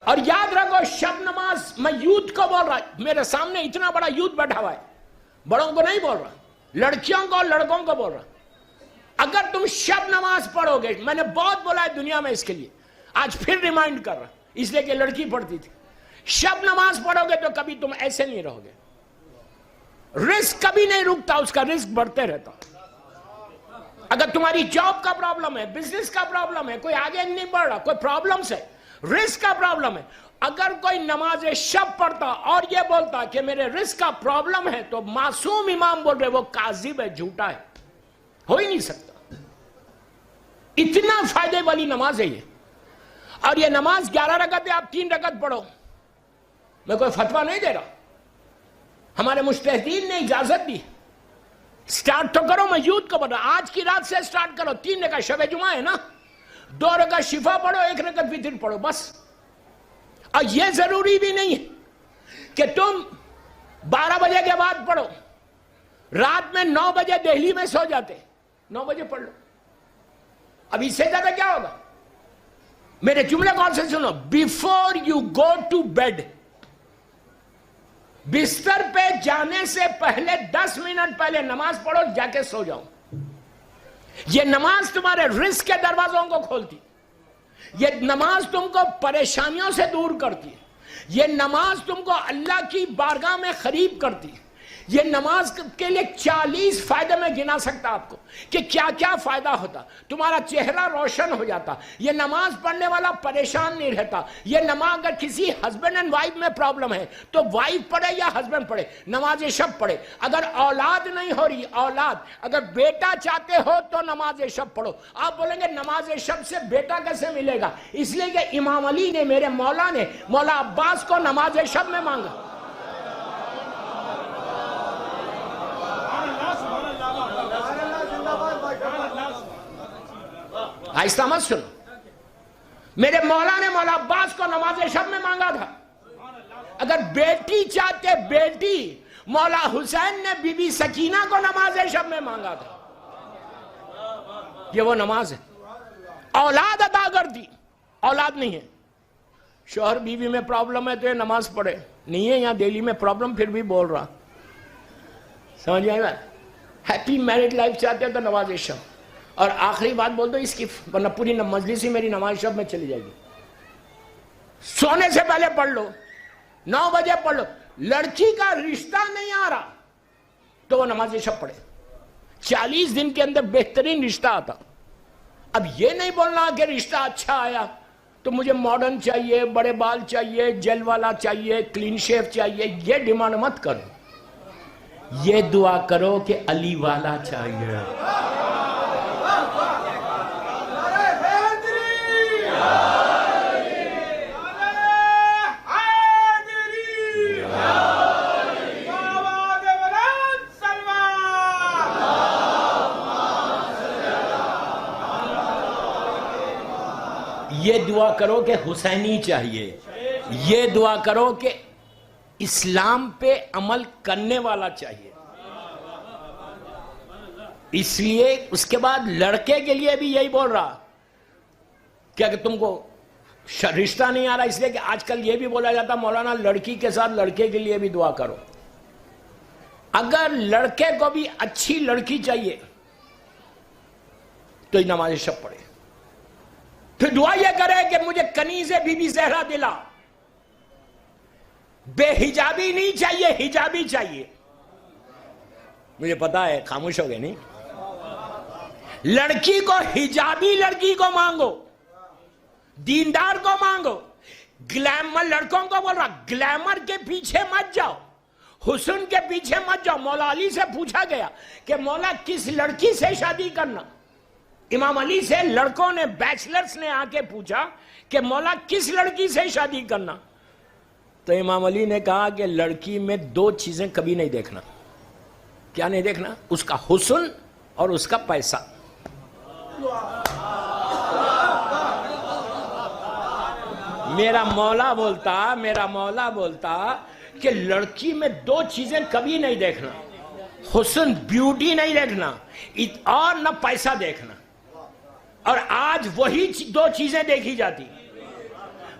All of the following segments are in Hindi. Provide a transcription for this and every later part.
और याद रखो, शब नमाज मैं यूथ को बोल रहा, मेरे सामने इतना बड़ा यूथ बैठा हुआ है, बड़ों को नहीं बोल रहा, लड़कियों को और लड़कों को बोल रहा। अगर तुम शब नमाज पढ़ोगे, मैंने बहुत बोला है दुनिया में इसके लिए, आज फिर रिमाइंड कर रहा, इसलिए कि लड़की पढ़ती थी, शब नमाज पढ़ोगे तो कभी तुम ऐसे नहीं रहोगे। रिस्क कभी नहीं रुकता, उसका रिस्क बढ़ते रहता। अगर तुम्हारी जॉब का प्रॉब्लम है, बिजनेस का प्रॉब्लम है, कोई आगे नहीं बढ़ रहा, कोई प्रॉब्लम है, रिस्क का प्रॉब्लम है, अगर कोई नमाज शब पढ़ता और ये बोलता कि मेरे रिस्क का प्रॉब्लम है, तो मासूम इमाम बोल रहे वो काजिब है, झूठा है, हो ही नहीं सकता। इतना फायदे वाली नमाज है ये। और ये नमाज 11 रकअत है, आप 3 रकअत पढ़ो, मैं कोई फतवा नहीं दे रहा, हमारे मुज्तहिदीन ने इजाजत दी। स्टार्ट तो करो, मैं यूथ को बता, आज की रात से स्टार्ट करो। 3 रकअत शब जुमा है ना, 2 रकअत शिफा पढ़ो, 1 रकअत वितर पढ़ो बस। और यह जरूरी भी नहीं है कि तुम 12 बजे के बाद पढ़ो, रात में 9 बजे दिल्ली में सो जाते, 9 बजे पढ़ लो। अब इससे ज्यादा क्या होगा? मेरे जुमले कौन से सुनो, before you go to bed, बिस्तर पे जाने से पहले 10 मिनट पहले नमाज पढ़ो, जाके सो जाओ। यह नमाज तुम्हारे रिस्क के दरवाजों को खोलती, यह नमाज तुमको परेशानियों से दूर करती है, यह नमाज तुमको अल्लाह की बारगाह में करीब करती है। यह नमाज के लिए 40 फायदे में गिना सकता आपको कि क्या क्या फायदा होता। तुम्हारा चेहरा रोशन हो जाता, यह नमाज पढ़ने वाला परेशान नहीं रहता। यह नमाज, अगर किसी हस्बैंड एंड वाइफ में प्रॉब्लम है तो वाइफ पढ़े या हस्बैंड पढ़े, नमाज शब पढ़े। अगर औलाद नहीं हो रही, औलाद, अगर बेटा चाहते हो तो नमाज शब पढ़ो। आप बोलेंगे नमाज शब से बेटा कैसे मिलेगा? इसलिए कि इमाम अली ने, मेरे मौला ने, मौला अब्बास को नमाज शब में मांगा। आहिस्ता मत सुनो, मेरे मौला ने मौला अब्बास को नमाज शब में मांगा था। अगर बेटी चाहते, बेटी, मौला हुसैन ने बीबी सकीना को नमाज शब में मांगा था। ये वो नमाज है, औलाद अदा कर दी, औलाद नहीं है। शौहर बीवी में प्रॉब्लम है तो ये नमाज पढ़े, नहीं है यहां दिल्ली में प्रॉब्लम, फिर भी बोल रहा, समझ आएगा। हैप्पी मैरिड लाइफ चाहते हो तो नमाज शब। और आखिरी बात बोल दो इसकी, वरना पूरी मजलिस ही मेरी नमाज शब में चली जाएगी। सोने से पहले पढ़ लो, 9 बजे पढ़ लो। लड़की का रिश्ता नहीं आ रहा तो वो नमाज शब पढ़े, 40 दिन के अंदर बेहतरीन रिश्ता आता। अब ये नहीं बोलना कि रिश्ता अच्छा आया तो मुझे मॉडर्न चाहिए, बड़े बाल चाहिए, जेल वाला चाहिए, क्लीन शेव चाहिए, ये डिमांड मत करो। ये दुआ करो कि अली वाला चाहिए। ये दुआ करो कि हुसैनी चाहिए, ये दुआ करो कि इस्लाम पे अमल करने वाला चाहिए। इसलिए उसके बाद लड़के के लिए भी यही बोल रहा कि अगर तुमको रिश्ता नहीं आ रहा, इसलिए कि आजकल ये भी बोला जाता मौलाना लड़की के साथ लड़के के लिए भी दुआ करो। अगर लड़के को भी अच्छी लड़की चाहिए तो नमाज शब पढ़े, फिर दुआ यह करे कि मुझे कनीज़े बीबी ज़हरा दिला। बेहिजाबी नहीं चाहिए, हिजाबी चाहिए। मुझे पता है खामोश हो गए नहीं। लड़की को हिजाबी लड़की को मांगो, दीनदार को मांगो। ग्लैमर, लड़कों को बोल रहा ग्लैमर के पीछे मत जाओ, हुस्न के पीछे मत जाओ। मौला अली से पूछा गया कि मौला किस लड़की से शादी करना। इमाम अली से लड़कों ने, बैचलर्स ने आके पूछा कि मौला किस लड़की से शादी करना। तो इमाम अली ने कहा कि लड़की में 2 चीजें कभी नहीं देखना। क्या नहीं देखना? उसका हुस्न और उसका पैसा। मेरा मौला बोलता कि लड़की में 2 चीजें कभी नहीं देखना, हुस्न, ब्यूटी नहीं देखना और न पैसा देखना। और आज वही 2 चीजें देखी जाती।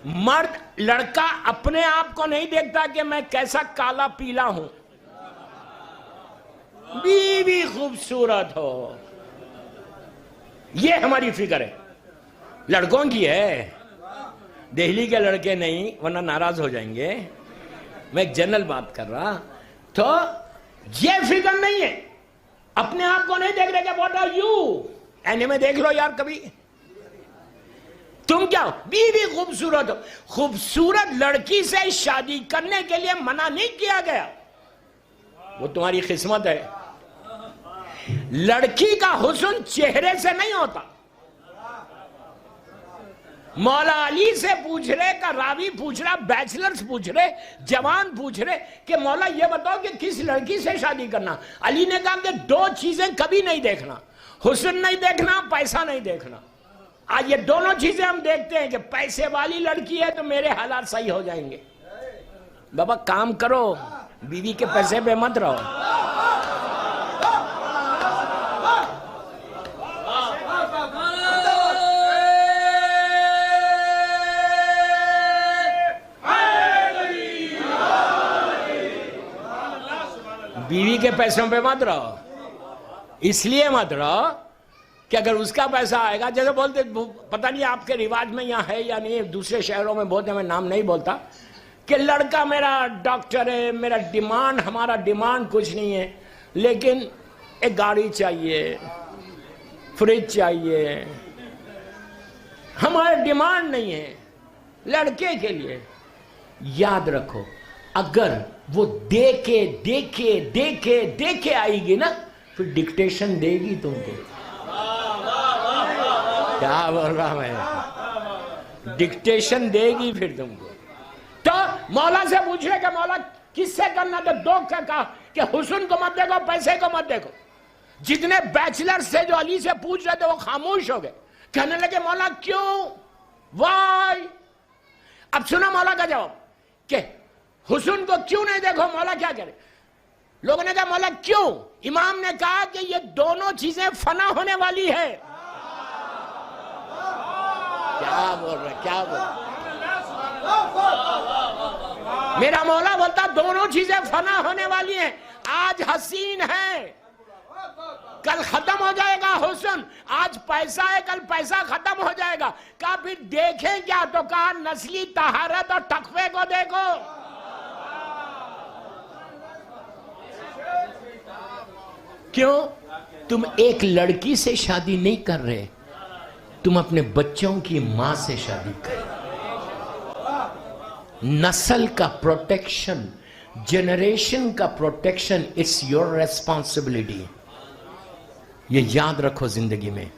मर्द लड़का अपने आप को नहीं देखता कि मैं कैसा काला पीला हूं, बीवी खूबसूरत हो, ये हमारी फिक्र है, लड़कों की है। दिल्ली के लड़के नहीं, वरना नाराज हो जाएंगे। मैं एक जनरल बात कर रहा, तो ये फिक्र नहीं है, अपने आप को नहीं देख रहे कि व्हाट आर यू। एने में देख लो यार कभी, तुम क्या हो? बीवी खूबसूरत हो। खूबसूरत लड़की से शादी करने के लिए मना नहीं किया गया, वो तुम्हारी किस्मत है। लड़की का हुस्न चेहरे से नहीं होता। मौला अली से पूछ रहे का रावी पूछ रहा, बैचलर्स पूछ रहे, जवान पूछ रहे कि मौला ये बताओ कि किस लड़की से शादी करना। अली ने कहा कि दो चीजें कभी नहीं देखना, हुस्न नहीं देखना, पैसा नहीं देखना। आज ये दोनों चीजें हम देखते हैं कि पैसे वाली लड़की है तो मेरे हालात सही हो जाएंगे। बाबा काम करो, बीवी के पैसे पे मत रहो। बीवी के पैसों पे मत रहो, इसलिए मत रहो कि अगर उसका पैसा आएगा, जैसे बोलते, पता नहीं आपके रिवाज में यहाँ है या नहीं, दूसरे शहरों में बोलते, मैं नाम नहीं बोलता, कि लड़का मेरा डॉक्टर है, मेरा डिमांड, हमारा डिमांड कुछ नहीं है, लेकिन एक गाड़ी चाहिए, फ्रिज चाहिए, हमारा डिमांड नहीं है लड़के के लिए। याद रखो, अगर वो देके देके देके देके आएगी ना, फिर डिक्टेशन देगी तुमको। क्या बोल रहा मैं, डिक्टेशन देगी फिर तुमको। तो मौला से पूछ रहे कि मौला किससे करना, तो दो क्या कहा कि हुस्न को मत देखो, पैसे को मत देखो। जितने बैचलर्स थे जो अली से पूछ रहे थे वो खामोश हो गए, कहने लगे मौला क्यों, वाई। अब सुना मौला का जवाब कि हुस्न को क्यों नहीं देखो। मौला क्या करे, लोगों ने कहा मौला क्यों। इमाम ने कहा कि ये दोनों चीजें फना होने वाली है। क्या बोल रहे, क्या बोल रहे? मेरा मौला बोलता दोनों चीजें फना होने वाली हैं। आज हसीन है, कल खत्म हो जाएगा हुस्न। आज पैसा है, कल पैसा खत्म हो जाएगा। कहा फिर देखें क्या, तो कहा नस्ली तहारत और तकवे को देखो। क्यों? तुम एक लड़की से शादी नहीं कर रहे, तुम अपने बच्चों की मां से शादी कर। नस्ल का प्रोटेक्शन, जनरेशन का प्रोटेक्शन, इट्स योर रेस्पॉन्सिबिलिटी। ये याद रखो जिंदगी में।